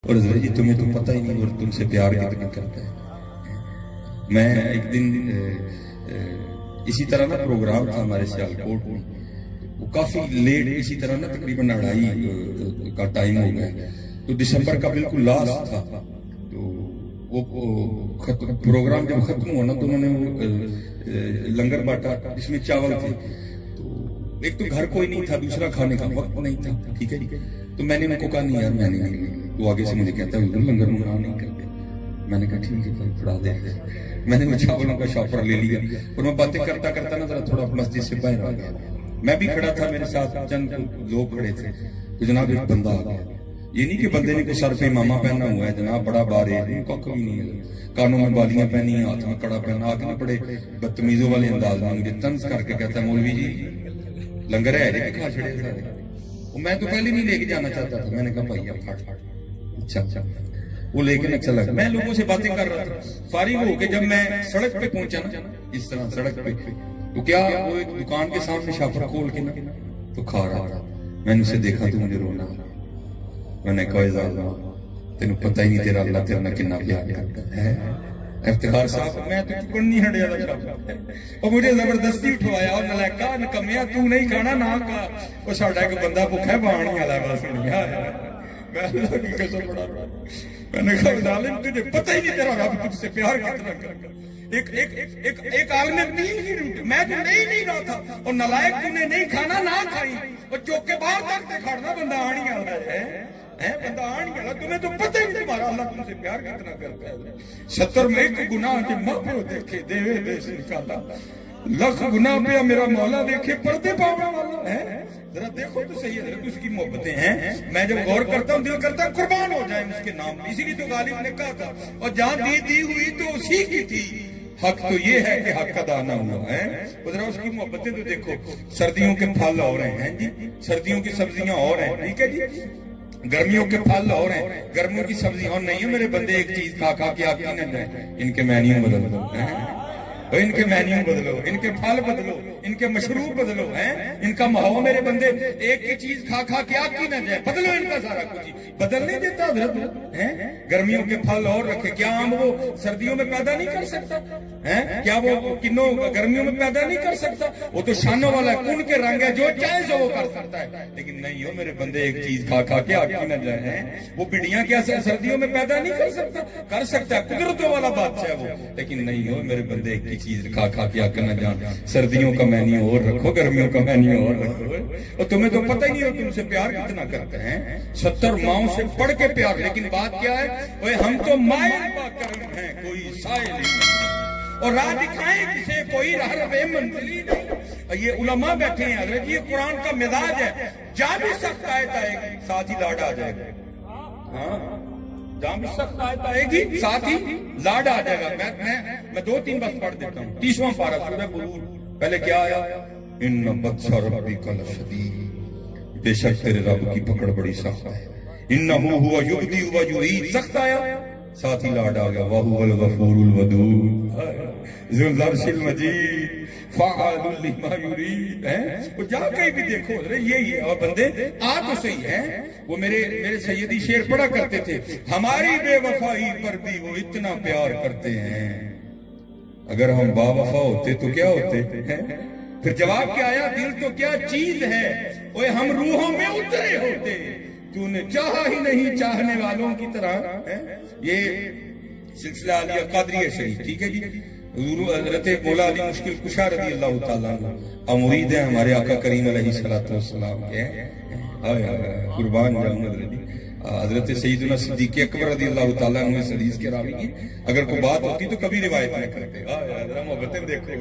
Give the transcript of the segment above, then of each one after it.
اور حضرت جی تمہیں تو پتہ ہی نہیں اور تم سے پیار کتنا کرتا ہے۔ میں ایک دن اسی طرح نا پروگرام تھا ہمارے سیالکوٹ میں، وہ کافی لیٹ اسی طرح نا تقریباً 2:30 کا ٹائم ہو گیا، تو دسمبر کا بالکل لاسٹ تھا، تو وہ پروگرام جب ختم ہوا نا تو انہوں نے لنگر بانٹا جس میں چاول تھے، تو ایک تو گھر کوئی نہیں تھا، دوسرا کھانے کا وقت نہیں تھا، ٹھیک ہے جی، تو میں نے ان کو کہا نہیں یار میں نہیں، وہ آگے سے مجھے کہتا ہے لنگر منگا نہیں کرتے، میں نے کہا ٹھیک ہے پڑھا دے، میں نے وہ چاولوں کا شاپر لے لیا اور میں باتیں کرتا کرتا نا ذرا تھوڑا مسجد سے باہر آ گیا، میں بھی کھڑا تھا، میرے ساتھ چند لوگ کھڑے تھے، تو جناب ایک بندہ آ گیا، یہ نہیں کہ بندے نے کوئی سر پہ امامہ پہنا ہوا ہے جناب، بڑا بارے ان کا کوئی نہیں ہے، کانوں میں بالیاں پہنی ہیں، ہاتھ میں کڑا پہنا، آگے نہ بڑے بدتمیزوں والے انداز میں مجھے طنز کر کے کہتا ہے مولوی جی لنگر ہے جی کھا چھڑے سارے، میں تو پہلے نہیں لے کے جانا چاہتا تھا، میں نے کہا بھائی اب پھٹ اچھا وہ لے کے نہ چلا گیا، میں لوگوں سے باتیں کر رہا تھا، فارغ ہو کے جب میں سڑک پہ پہنچا نا اس طرح سڑک پہ، تو کیا وہ ایک دکان کے سامنے شاپر کھول کے نا تو کھا رہا تھا، میں نے اسے دیکھا تو مجھے رونا، میں نے کہا ظالما تینوں پتہ ہی نہیں تیرا اللہ تیرا کتنا پیار کرتا ہے، افتخار صاحب میں تو چکن نہیں ہٹیا تھا اور مجھے زبردستی اٹھوایا اور نلائکا نکمیا تو نہیں کھانا نہ کھا، وہ ساڈا ایک بندہ بھوکا ہے بانی والا بس نہیں میں اللہ کی قسم بڑا رہا، میں نے کہا ظالم تجھے پتہ ہی نہیں تیرا رب تجھ سے پیار کتنا کرتا، ایک عالم دین کی روٹ میں تو نہیں رہا تھا اور نلائک تو نے نہیں کھانا نہ کھائی اور چوک کے باہر تک تے کھڑنا بندہ آنی والا ہے بندہ آنی والا، تمہیں تو پتہ ہی نہیں تمہارا اللہ تم سے پیار کتنا کرتا ہے، 70 میں ایک گناہ کے ماں پیو دیکھے دیوے دے سے نکالا، لکھ گناہ پہ میرا مولا دیکھے پردے پاونے والا ہے، ذرا دیکھو تو صحیح ہے اس کی محبتیں ہیں، میں جب غور کرتا ہوں دل کرتا ہے قربان ہو جائیں اس کے نام پہ، اسی لیے تو غالب نے کہا تھا اور جہاں دی ہوئی تو اسی کی تھی، حق تو یہ ہے کہ حق ادا نہ ہوا ہے، ذرا اس کی محبتیں تو دیکھو، سردیوں کے پھل اور ہیں جی، سردیوں کی سبزیاں اور ہیں، ٹھیک ہے جی، گرمیوں کے پھل اور ہیں، گرمیوں کی سبزیاں اور نہیں ہے، میرے بندے ایک چیز کھا کے آپ کی نہ جائیں، ان کے مینیو بدل دو، ان کے مینیو بدلو، ان کے پھل بدلو، ان کے مشروب بدلو، ان کا ماحول میرے بندے ایک ہی چیز کھا کے آپ کی نہ جائے، بدلو ان کا سارا کچھ، بدل نہیں دیتا حضرت، گرمیوں کے پھل اور رکھے، کیا آم وہ سردیوں میں پیدا نہیں کر سکتا، کیا وہ کنوں گرمیوں میں پیدا نہیں کر سکتا، وہ تو شانوں والا ہے، کن کے رنگ ہے، جو چاہے سو وہ کر سکتا ہے، لیکن نہیں ہو میرے بندے ایک چیز کھا کے آپ کی نہ جائے، وہ بڑیاں کیا سردیوں میں پیدا نہیں کر سکتا ہے، قدرتوں والا بادشاہ ہے وہ، لیکن نہیں ہو میرے بندے ایک ہی چیز کھا کے آکے نہ جان، سردیوں کا مینیو اور رکھو، گرمیوں کا مینیو اور رکھو، اور تمہیں تو پتہ ہی نہیں ہو تم سے پیار کتنا کرتے ہیں، 70 ماؤں سے پڑھ کے پیار، لیکن بات کیا ہے ہم تو مائل پا کرم ہیں کوئی سائل نہیں، اور راہ دکھائیں کسے کوئی راہ روے منزلی نہیں، یہ علماء بیٹھے ہیں حضرت، یہ قرآن کا مزاج ہے، جہاں بھی سخت آیت آئے گی ساتھ ہی لاڈ آ جائے گا، جہاں بھی سخت آیت آئے گی ساتھ ہی لاڈ آ جائے گا، میں 2-3 بس پڑھ دیتا ہوں، 30واں پارہ سورہ بروج، پہلے کیا آیا، ان بطش ربک لشدید، بے شک تیرے رب کی پکڑ بڑی سخت ہے، انہو ہوا یبدی و یعید، سخت آیا ساتھ ہی لاڈ آ گیا، وَهُوَ الْغَفُورُ الْوَدُودُ ذُو الْعَرْشِ الْمَجِيدُ فَعَالٌ لِمَا يُرِيدُ، وہ جہاں کہیں بھی دیکھو یہی ہے، اور بندے آ تو صحیح ہیں، وہ میرے سیدی شعر پڑھا کرتے تھے، ہماری بے وفائی پر بھی وہ اتنا پیار کرتے ہیں، اگر ہم با وفا ہوتے تو کیا ہوتے ہیں، پھر جواب کیا آیا، دل تو کیا چیز ہے، اوے ہم روحوں میں اترے ہوتے، تو نے چاہا ہی نہیں چاہنے والوں کی طرح، یہ سلسلہ علیہ قادریہ شریف، ٹھیک ہے جی، حضرت مولا علی مشکل کشا رضی اللہ تعالیٰ عنہ مرید ہیں ہمارے آقا کریم علیہ السلام کے، قربان جاؤں حضرت جی، حضرت سیدنا صدیق اکبر رضی اللہ تعالیٰ عنہ اس حدیث کے راوی ہیں، اگر کوئی بات ہوتی تو کبھی روایت نہ کرتے، محبتیں دیکھو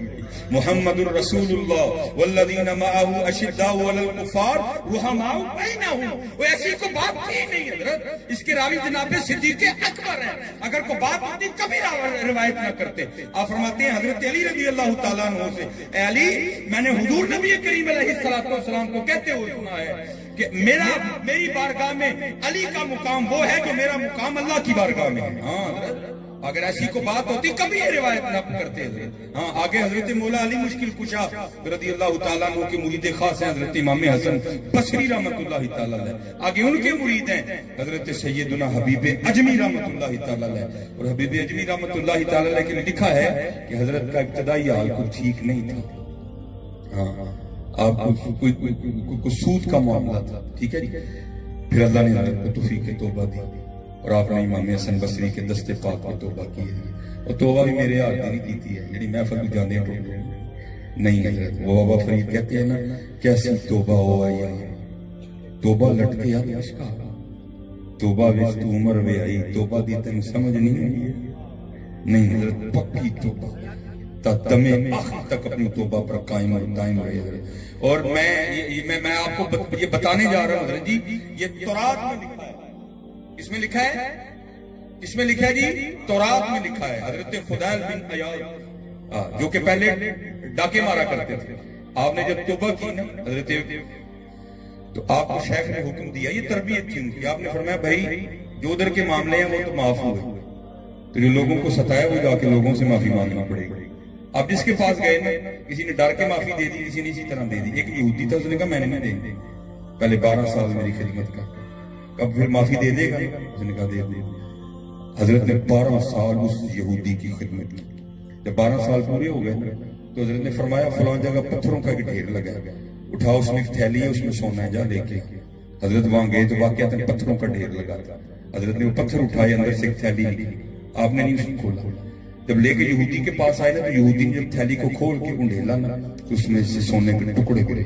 محمد الرسول اللہ والذین معہ اشداء علی الکفار رحماء بینہم، وہ ایسی کوئی بات تھی نہیں حضرت، اس کے راوی جناب صدیق اکبر ہیں، اگر کوئی بات ہوتی کبھی روایت نہ کرتے، آپ فرماتے ہیں حضرت علی رضی اللہ تعالیٰ عنہ سے، اے علی میں نے حضور نبی کریم علیہ السلام کو کہتے ہوئے سنا ہے کہ میری بارگاہ میں علی کا مقام وہ ہے جو میرا مقام اللہ کی بارگاہ میں ہے. ہاں حضرت اگر ایسی کو بات ہوتی کبھی یہ روایت نقل کرتے حضرت. ہاں آگے حضرت مولا علی مشکل کشا رضی اللہ تعالیٰ عنہ کے مرید خاص ہیں حضرت امام حسن بصری رحمت اللہ تعالیٰ علیہ. آگے ان کے مرید ہیں حضرت سیدنا حبیب اجمی رحمت اللہ تعالیٰ علیہ. اور حبیب اجمی رحمت اللہ تعالیٰ علیہ کے لکھا ہے کہ حضرت کا ابتدائی حال کچھ ٹھیک نہیں تھا. ہاں آپ کو سود کا معاملہ تھا. ٹھیک ہے جی. پھر اللہ نے حضرت کو توفیق توبہ دی اور آپ نے امام حسن بصری کے دستے پاک پر توبہ کی ہے. اور توبہ بھی میرے ہاتھ نہیں کیتی ہے یعنی محفل کو جانے نہیں حضرت. وہ بابا فرید کہتے ہیں نا کیسی توبہ ہو آئی توبہ لٹ کے یاد عشقا توبہ وچ تو عمر وے آئی توبہ دی تم سمجھ نہیں آئی نہیں حضرت پکی توبہ تا دم آخر تک اپنی توبہ پر قائم اور دائم رہے حضرت. اور میں آپ کو یہ بتانے جا رہا ہوں حضرت جی یہ تورات میں لکھا ہے. اس میں لکھا ہے اس میں لکھا ہے جی تورات میں لکھا ہے. حضرت فضیل بن عیاض جو کہ پہلے ڈاکے مارا کرتے تھے آپ نے جب توبہ کی نا حضرت تو آپ کو شیخ نے حکم دیا یہ تربیت تھی ان کی. آپ نے فرمایا بھائی جو ادھر کے معاملے ہیں وہ تو معاف ہوئے تو جو لوگوں کو ستایا وہ جا کے لوگوں سے معافی مانگنا پڑے گی. اب جس کے پاس گئے نا کسی نے ڈر کے معافی دے دی کسی نے اسی طرح دے دی. ایک یہودی تھا اس نے کہا میں نے نہیں دیں گے پہلے 12 سال میری خدمت کا کب پھر معافی دے دے گا اس نے کہا دے دے. حضرت نے 12 سال اس یہودی کی خدمت کی. جب 12 سال پورے ہو گئے تو حضرت نے فرمایا فلاں جگہ پتھروں کا ایک ڈھیر لگا اٹھاؤ اس میں ایک تھیلی ہے اس میں سونا ہے جا لے کے. حضرت وہاں گئے تو واقعات پتھروں کا ڈھیر لگا تھا. حضرت نے وہ پتھر اٹھائے اندر سے ایک تھیلی نکلی. آپ نے نہیں اس کو کھولا. جب لے کے یہودی کے پاس آئے نا تو یہودی نے جب تھیلی کو کھول کے انڈھیلا نا تو اس میں سے سونے کے ٹکڑے گرے.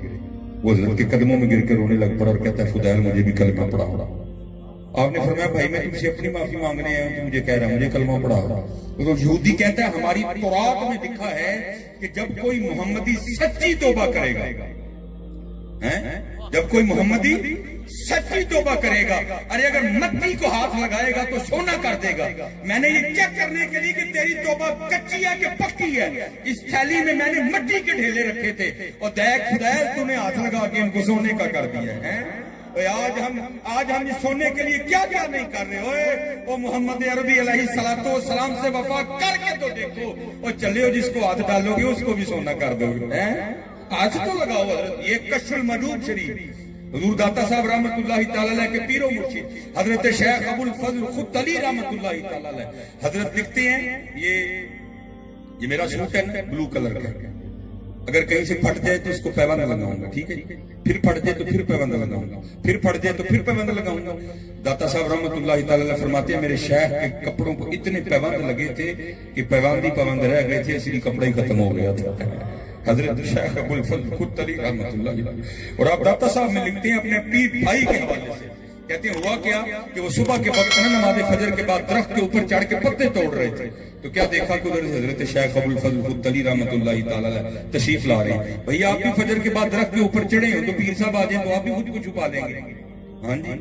وہ حضرت کے قدموں میں گر کے رونے لگ پڑا اور کہتا ہے فضیل مجھے بھی کلمہ پڑھا. آپ نے فرمایا بھائی میں تم سے اپنی معافی مانگنے آیا ہوں تو مجھے کہہ رہا مجھے کلمہ پڑھا. تو یہودی کہتا ہے ہماری تورات میں لکھا ہے کہ جب کوئی محمدی سچی توبہ کرے گا جب کوئی محمدی سچی توبہ کرے گا ارے اگر مٹی کو ہاتھ لگائے گا تو سونا کر دے گا. میں نے یہ چیک کرنے کے لیے کہ تیری توبہ کچی ہے کہ پکی ہے اس تھیلی میں نے مٹی کے ڈھیلے رکھے تھے اور دیکھ فضیل تو نے ہاتھ لگا کے ان کو سونے کا کر دیا ہے. آج ہم اس سونے کے لیے کیا کیا نہیں کر رہے ہوئے. وہ محمد عربی علیہ السلام سے وفا کر کے تو دیکھو اور چلے ہو جس کو ہاتھ ڈالو گے اس کو بھی سونا کر دو گے. ہاتھ تو لگاؤ. یہ کشف المجوب شریف حضور داتا صاحب رحمت اللہ تعالیٰ علیہ کے پیر و مرشد حضرت شیخ ابو الفضل خود علی رحمت اللہ تعالیٰ علیہ حضرت لکھتے ہیں یہ میرا سوٹ ہے بلو کلر کا اگر کہیں سے پھٹ جائے تو اس کو پیوند لگاؤں گا. ٹھیک ہے پھر پھٹ جائے تو پھر پیوند لگاؤں گا پھر پھٹ جائے تو پھر پیوند لگاؤں گا. داتا صاحب رحمت اللہ تعالیٰ علیہ فرماتے ہیں میرے شیخ کے کپڑوں کو اتنے پیوند لگے تھے کہ پیوند ہی پیوند رہ گئے تھے اس لیے کپڑا ہی ختم ہو گیا تھا. حضرت شیخ ابو الفضل خود علی رحمت اللہ علیہ. اور آپ داتا صاحب میں لکھتے ہیں اپنے پیر بھائی کے حوالے سے کہتے ہیں ہوا کیا کہ وہ صبح کے وقت نماز فجر کے بعد درخت کے اوپر چڑھ کے پتے توڑ رہے تھے تو کیا دیکھا کہ ادھر حضرت شیخ ابو الفضل خود علی رحمت اللہ تعالیٰ علیہ تشریف لا رہے ہیں. بھئی آپ بھی فجر کے بعد درخت کے اوپر چڑھے ہو تو پیر صاحب آ جائیں تو آپ بھی خود کو چھپا لیں گے. ہاں جی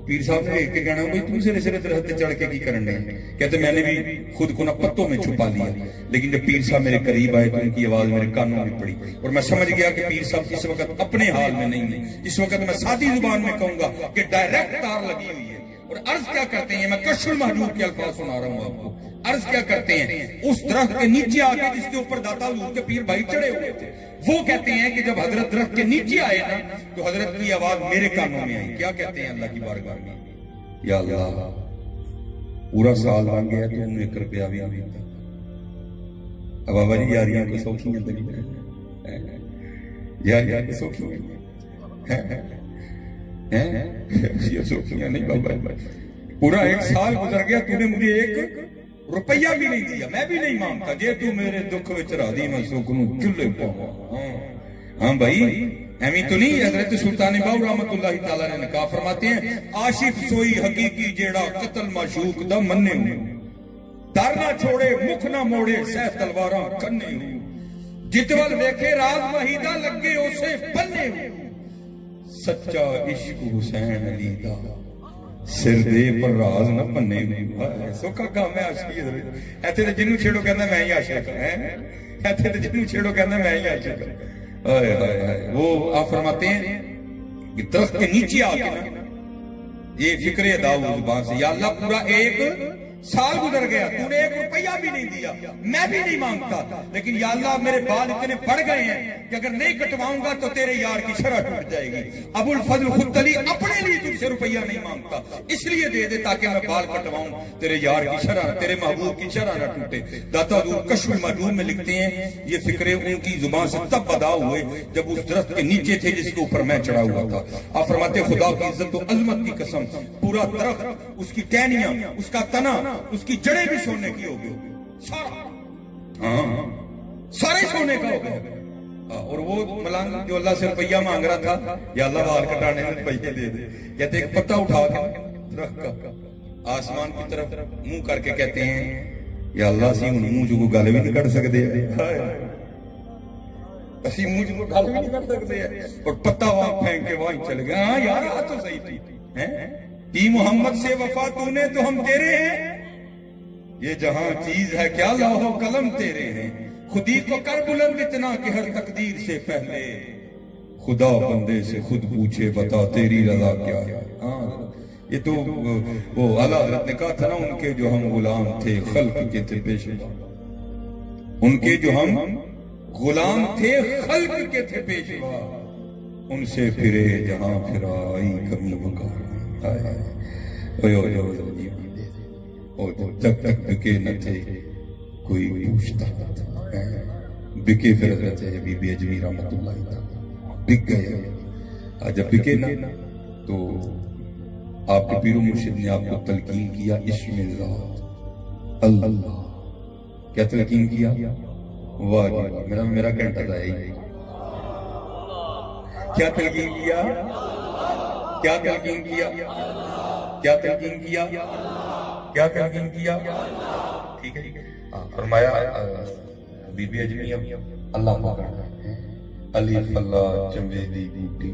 پیر صاحب نے ایک کے کہنا بھئی تم سے سرے درخت چڑھ کے کی کرنے کہتے میں نے بھی خود کو نہ پتوں میں چھپا لیا. لیکن جب پیر صاحب میرے قریب آئے تو ان کی آواز میرے کانوں میں پڑی اور میں سمجھ گیا کہ پیر صاحب اس وقت اپنے حال میں نہیں ہیں. اس وقت میں سادی زبان میں کہوں گا کہ ڈائریکٹ تار لگی ہوئی ہے. اور عرض کیا کرتے ہیں میں کشف المحجوب کے الفاظ سنا رہا ہوں آپ کو. عرض کیا کرتے ہیں اس درخت کے نیچے آ کے جس کے اوپر داتا حضور کے پیر بھائی چڑھے ہوئے تھے وہ کہتے ہیں کہ جب حضرت درخت کے نیچے آئے نا تو حضرت کی آواز میرے کانوں میں آئی. کیا کہتے ہیں اللہ کی بارگاہ میں یا اللہ پورا سال بن گیا تو انہوں 1 روپیہ بھی نہیں دیتا. اب بابا جی یاریاں کو سوکھی ہیں یاریاں کو سوکھی ہیں سوکھیاں نہیں بابا. پورا 1 سال گزر گیا تو نے مجھے 1 روپیہ بھی نہیں دیا. میں بھی نہیں مانگتا جے تو میرے دکھ وچ راضی میں سوکنوں چلے پاؤں. ہاں بھائی ایمی تو نہیں. حضرت سلطان باہو رحمت اللہ تعالیٰ نے کہا فرماتے ہیں عاشق سوئی حقیقی جیڑا قتل معشوق دا مننے ہوں در نہ چھوڑے مکھ نہ موڑے سہ تلواراں کنے ہوں جتول ویکھے راز وحیدہ لگے اسے بننے ہوں سچا عشق حسین علی دا سر دے پر راز نہ بننے ہوں. سوکھا کام ہے عاشقی. ایتھے تے جنوں چھیڑو کہندا میں ہی عاشق ہوں. ایتھے تے جنوں چھیڑو کہندا میں ہی عاشق ہوں. وہ آپ فرماتے ہیں کہ درخت کے نیچے آ کے نا یہ فکر ادا ہو زبان سے، یا اللہ پورا 1 سال گزر گیا، تو نے 1 روپیہ بھی نہیں دیا، میں بھی نہیں مانگتا، لیکن یا اللہ میرے بال اتنے بڑھ گئے ہیں کہ اگر نہیں کٹواؤں گا تو تیرے یار کی شرح ٹوٹ جائے گی۔ ابو الفضل خدلی اپنے لیے تم سے روپیہ نہیں مانگتا، اس لیے دے دے تاکہ میں بال کٹواؤں، تیرے یار کی شرح، تیرے محبوب کی شرح نہ ٹوٹے۔ داتا حضور کشف المحجوب میں لکھتے ہیں یہ فکرے ان کی زبان سے تب ادا ہوئے جب اس درخت کے نیچے تھے جس کے اوپر میں چڑھا ہوا تھا۔ آپ فرماتے خدا کی عزت و عظمت کی قسم، پورا درخت، اس کی ٹہنیاں، اس کا تنا، اس کی جڑیں بھی سونے کی ہو گئی، سارے سونے کا ہو گیا۔ اور وہ ملنگ جو اللہ سے روپیہ مانگ رہا تھا، یا اللہ بال کٹانے میں روپیے دے دے، کہتے ایک پتہ اٹھا کے درخت کا آسمان کی طرف منہ کر کے کہتے ہیں یا اللہ سی ہن منہ جو گل بھی نہیں کر سکتے، اسی منہ جو گل بھی نہیں کر سکتے، اور پتہ وہاں پھینک کے وہاں چل گیا۔ ہاں یار آ تو صحیح تھی، محمد سے وفا تو نے تو ہم تیرے ہیں، یہ جہاں چیز ہے کیا لوح و قلم تیرے ہیں، خودی کو کر بلند اتنا کہ ہر تقدیر سے پہلے خدا بندے سے خود پوچھے بتا تیری رضا کیا ہے۔ یہ تو وہ اعلیٰ حضرت نے کہا تھا نا، ان کے جو ہم غلام تھے خلق کے تھے پیشوا، ان کے جو ہم غلام تھے خلق کے تھے پیشوا، ان سے پھرے جہاں پھرا آئی کمی وقار۔ جب تک بکے نہ تھے کوئی پوچھتا تھا، بکے پھر حضرت بی بی اجمی رحمت اللہ تعالی بک گئے۔ جب بکے نہ تو آپ کے پیر و مرشد نے آپ کو تلقین کیا اسم ذات اللہ۔ کیا تلقین کیا؟ واہ جی میرا گھنٹہ تھا یہی۔ کیا تلقین کیا؟ کیا تلقین کیا؟ کیا تلقین کیا؟ کیا تلقین کیا؟ ٹھیک ہے فرمایا بی بی اجمی اللہ پاک الف اللہ چمبیدی بوٹی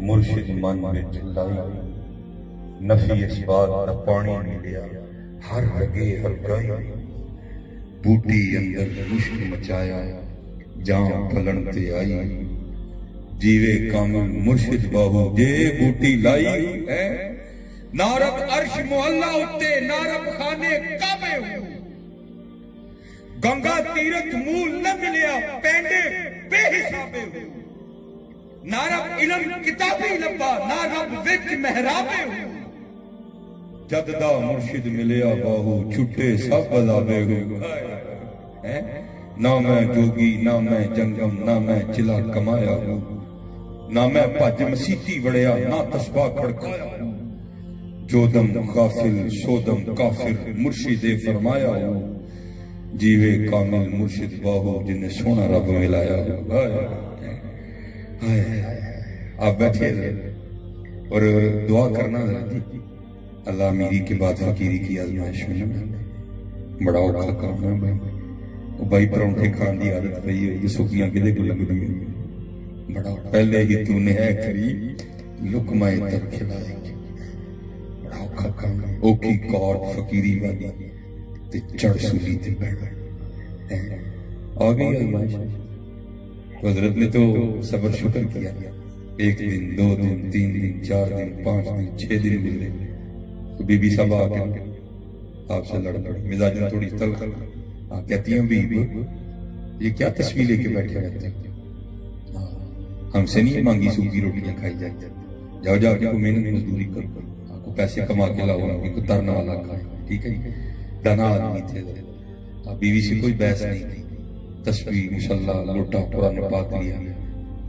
مرشد من بچ لائی، نفی اسباد نہ پانی ملیا ہر لگے ہلکائی، بوٹی اندر مشک مچایا جام پھلن تے آئی، جیوے کامل مرشد باہو جے بوٹی لائی، نارب عرش معلا اتے نارب خانے کعبے ہو، گنگا تیرت مول نہ ملیا پینڈے بے حسابے ہو، نارب علم کتابی لبا نارب وچ محرابے ہو، جددہ مرشد ملیا باہو چھٹے سب عذابے ہو، نہ میں جوگی نہ میں جنگم نہ میں چلا کمایا ہوں، نہ میں پج مسیتی بڑیا نہ تسبہ کھڑکایا ہوں، جو دم غافل سو دم کافر مرشد فرمایا ہو، جیوے کامل مرشد باہو جنہیں سونا رب ملایا ہو۔ آپ بیٹھے اور دعا کرنا اللہ میری کے بعد فقیری کی آزمائش میں بڑا اوکھا کام ہے بھائی، بھائی پرونٹھے کھان دی عادت رہی ہے، یہ سکیاں کدے کو لگ دی ہے، بڑا پہلے ہی تو نے ہے کری لقمہ تر کھلائے گی، بڑا اوکھا کام ہے، اوکی کارڈ فقیری والی تے چڑھ سولی تے بیٹھ آگئی آزمائش۔ تو حضرت نے تو صبر شکر کیا، 1 دن 2 دن 3 دن 4 دن 5 دن 6 دن ملے، تو بی بی صاحب آ کے آپ سے لڑ پڑی، مزاج میں تھوڑی تلخ، کہتی ہیں بی بی یہ کیا تصویر لے کے بیٹھے رہتے ہیں، ہم سے نہیں مانگی سوکھی روٹیاں کھائی جائے، جاؤ جا کے کو محنت مزدوری کرو، آپ کو پیسے کما کے لاؤ، ان کو ترنا والا کھائے، ٹھیک ہے دانا آدمی تھے، بیوی سے کوئی بحث نہیں تھی، تسبیح مصلی لوٹا قرآن پاک لیا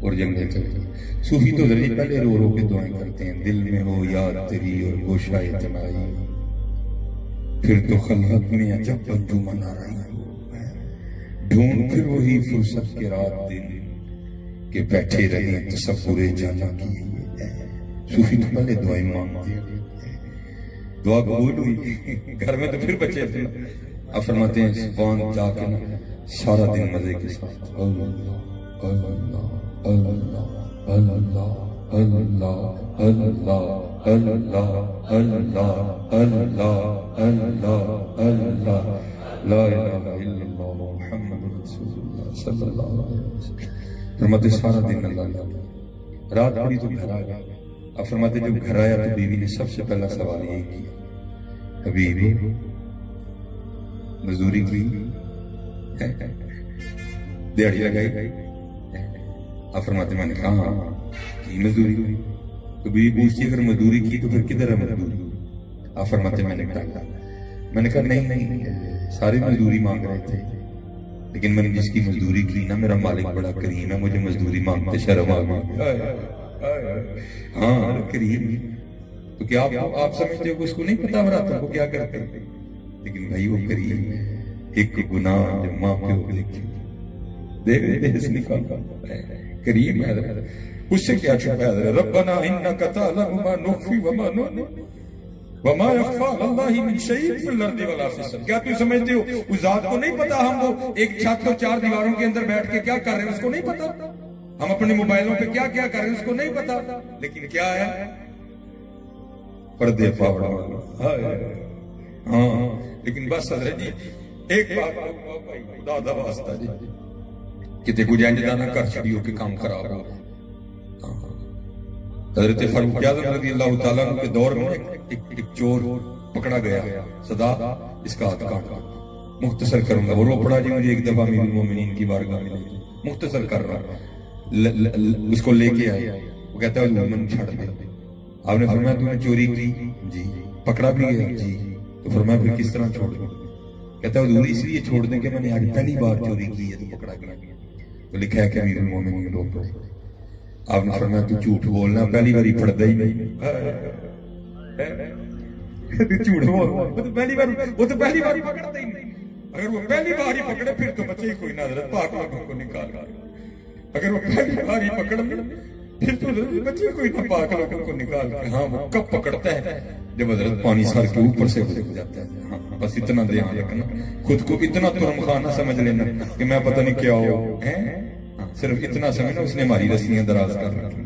اور جنگل چلے گئے۔ صوفی تو ذریعہ پہلے رو رو کے دعائیں کرتے ہیں، دل میں ہو یاد تیری اور گوشائے تنائی، پھر تو خلوت میں عجب انجمن آرائی، ڈھونڈ پھر وہی فرصت کے رات دن کہ بیٹھے رہے تصور جانا کی۔ صوفی تو پہلے دعائیں مانگتے ہیں، دعا قبول ہوئی، گھر میں تو پھر بچے تھے، اب فرماتے ہیں زبان جا کے نا سارا دن مزے کے ساتھ اللہ اللہ اللہ اللہ اللہ اللہ اللہ اللہ اللہ اللہ اللہ لا الہ الا اللہ محمد رسول اللہ صلی اللہ علیہ وسلم، فرماتے سارا دن اللہ اللہ رات پڑی تو گھر آ گیا. اب فرماتے جب گھر آیا تو بیوی نے سب سے پہلا سوال یہ کیا, حبیبی مزدوری کی, دیہڑی لگائی؟ اب فرماتے میں نے کہا ہاں کی مزدوری ہوئی. تو بیوی پوچھتی اگر مزدوری کی تو پھر کدھر ہے مزدوری؟ اب فرماتے میں نے ڈانٹا, میں نے کہا نہیں سارے مزدوری مانگ رہے تھے لیکن میں نے جس کی مزدوری کی نا میرا مالک بڑا کریم ہے, مجھے مزدوری مانگتے شرم آ گئی. ہاں کریم. تو کیا آپ سمجھتے ہو کہ اس کو نہیں پتا براتوں کو کیا کرتے, لیکن بھائی وہ کریم ہے. ایک گناہ جو ماں پیو دیکھے دے اس نکال کریم ہے, اس سے کیا چھپا ہے. ربنا انک تعلم ما نخفی وما نعلن وما يخفى على الله من شيء في الارض ولا في السماء. کیا تم سمجھتے ہو اس ذات کو نہیں پتا ہم وہ ایک چھت اور چار دیواروں کے اندر بیٹھ کے کیا کر رہے ہیں اس کو نہیں پتا, ہم اپنے موبائلوں پہ کیا کیا کر رہے ہیں اس کو نہیں پتا, لیکن کیا ہے پردے پاوڑ. ہاں لیکن بس حضرت جی ایک بات دادا واسطہ جی کتے کو جائیں جانا کر چھڑیوں کے کام خراب ہو. حضرت فاروق اعظم رضی اللہ تعالیٰ عنہ کے دور میں ایک چور پکڑا گیا, صدا اس کا ہاتھ کاٹ. مختصر کروں گا, وہ رو پڑا جی مجھے ایک دفعہ امیر المومنین کی بارگاہ میں لے, مختصر کر رہا. اس کو لے کے آئے, وہ کہتا ہے حضور من چھڑ دے. آپ نے فرمایا تو نے چوری کی؟ جی. پکڑا بھی گیا؟ جی. تو فرمایا پھر کس طرح چھوڑ دوں؟ کہتا ہے حضور اس لیے چھوڑ دیں کہ میں نے آج پہلی بار چوری کی ہے تو پکڑا گیا. تو لکھا ہے کہ امیر المومنین رو پڑے. آپ نے فرمایا تو جھوٹ بولنا, پہلی باری پڑھتا ہی نہیں. جھوٹ بول, وہ تو پہلی بار پکڑتا ہی نہیں. اگر وہ پہلی بار ہی پکڑے پھر تو بچے ہی کوئی نہ حضرت, پاک لوگوں کو نکال کر. اگر وہ پہلی بار ہی پکڑ لے پھر تو بچے کوئی نہ پاک لوگوں کو نکال کر. ہاں وہ کب پکڑتا ہے جب حضرت پانی سر کے اوپر سے گزر جاتا ہے. ہاں بس اتنا دھیان رکھنا, خود کو اتنا ترم خانہ سمجھ لینا کہ میں پتہ نہیں کیا ہو, صرف اتنا سمجھنا اس نے ہماری رسیاں دراز کر رکھی.